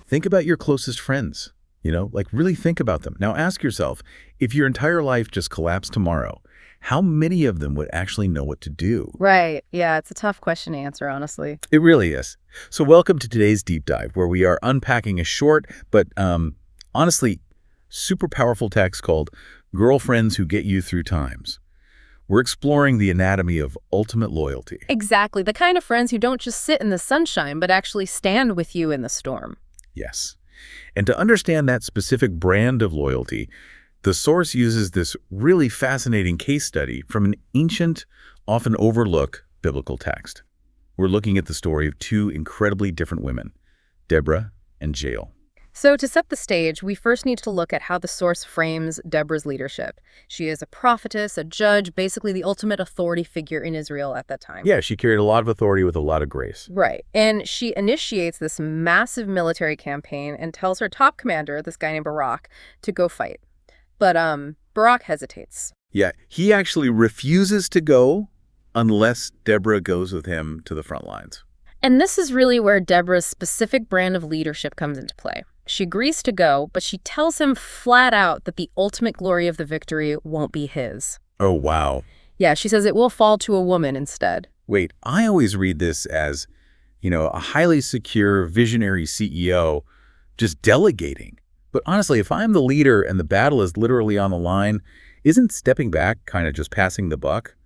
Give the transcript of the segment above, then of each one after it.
Think about your closest friends. Like really think about them. Now ask yourself, if your entire life just collapsed tomorrow, how many of them would actually know what to do? Right. Yeah, it's a tough question to answer, honestly. It really is. So welcome to today's deep dive, where we are unpacking a short but honestly super powerful text called Girlfriends Who Get You Through Times. We're exploring the anatomy of ultimate loyalty. Exactly. The kind of friends who don't just sit in the sunshine, but actually stand with you in the storm. Yes. And to understand that specific brand of loyalty, the source uses this really fascinating case study from an ancient, often overlooked biblical text. We're looking at the story of two incredibly different women, Deborah and Jael. So to set the stage, we first need to look at how the source frames Deborah's leadership. She is a prophetess, a judge, basically the ultimate authority figure in Israel at that time. Yeah, she carried a lot of authority with a lot of grace. Right. And she initiates this massive military campaign and tells her top commander, this guy named Barak, to go fight. But Barak hesitates. Yeah, he actually refuses to go unless Deborah goes with him to the front lines. And this is really where Deborah's specific brand of leadership comes into play. She agrees to go, but she tells him flat out that the ultimate glory of the victory won't be his. Oh, wow. Yeah, she says it will fall to a woman instead. Wait, I always read this as, a highly secure, visionary CEO just delegating. But honestly, if I'm the leader and the battle is literally on the line, isn't stepping back kind of just passing the buck?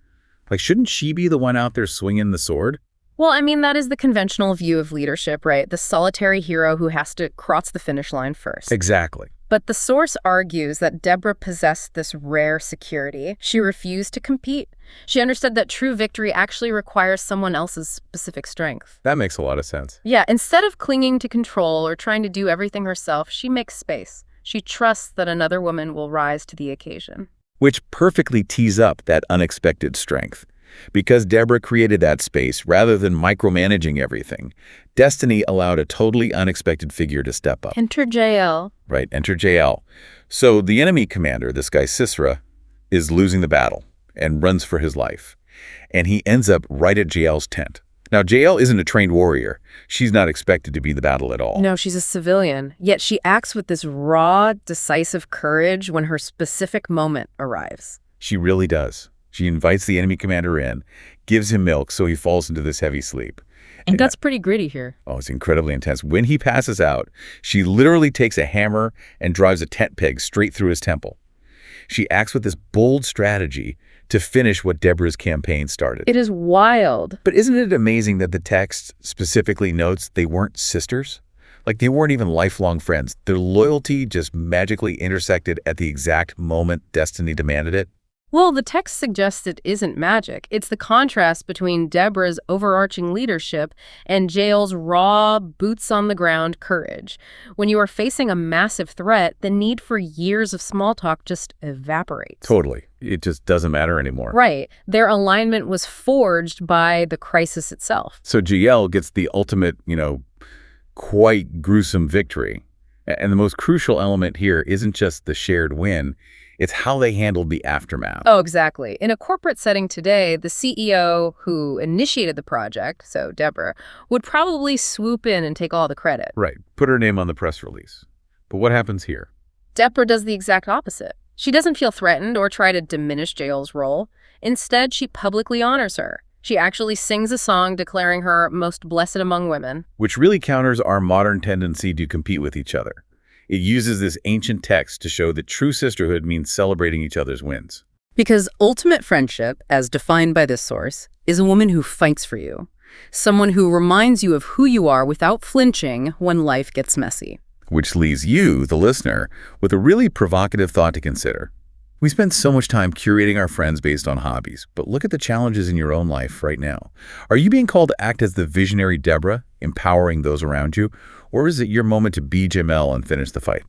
Like, shouldn't she be the one out there swinging the sword? Well, I mean, that is the conventional view of leadership, right? The solitary hero who has to cross the finish line first. Exactly. But the source argues that Deborah possessed this rare security. She refused to compete. She understood that true victory actually requires someone else's specific strength. That makes a lot of sense. Yeah, instead of clinging to control or trying to do everything herself, she makes space. She trusts that another woman will rise to the occasion. Which perfectly tees up that unexpected strength. Because Deborah created that space rather than micromanaging everything, destiny allowed a totally unexpected figure to step up. Enter Jael. Right, enter Jael. So the enemy commander, this guy Sisera, is losing the battle and runs for his life. And he ends up right at Jael's tent. Now, Jael isn't a trained warrior. She's not expected to be in the battle at all. No, she's a civilian. Yet she acts with this raw, decisive courage when her specific moment arrives. She really does. She invites the enemy commander in, gives him milk so he falls into this heavy sleep. And that's pretty gritty here. Oh, it's incredibly intense. When he passes out, she literally takes a hammer and drives a tent peg straight through his temple. She acts with this bold strategy to finish what Deborah's campaign started. It is wild. But isn't it amazing that the text specifically notes they weren't sisters? Like, they weren't even lifelong friends. Their loyalty just magically intersected at the exact moment destiny demanded it. Well, the text suggests it isn't magic. It's the contrast between Deborah's overarching leadership and Jael's raw, boots-on-the-ground courage. When you are facing a massive threat, the need for years of small talk just evaporates. Totally. It just doesn't matter anymore. Right. Their alignment was forged by the crisis itself. So Jael gets the ultimate, quite gruesome victory. And the most crucial element here isn't just the shared win. It's how they handled the aftermath. Oh, exactly. In a corporate setting today, the CEO who initiated the project, so Deborah, would probably swoop in and take all the credit. Right. Put her name on the press release. But what happens here? Deborah does the exact opposite. She doesn't feel threatened or try to diminish Jael's role. Instead, she publicly honors her. She actually sings a song declaring her most blessed among women. Which really counters our modern tendency to compete with each other. It uses this ancient text to show that true sisterhood means celebrating each other's wins. Because ultimate friendship, as defined by this source, is a woman who fights for you. Someone who reminds you of who you are without flinching when life gets messy. Which leaves you, the listener, with a really provocative thought to consider. We spend so much time curating our friends based on hobbies, but look at the challenges in your own life right now. Are you being called to act as the visionary Deborah, empowering those around you? Or is it your moment to be Jamel and finish the fight?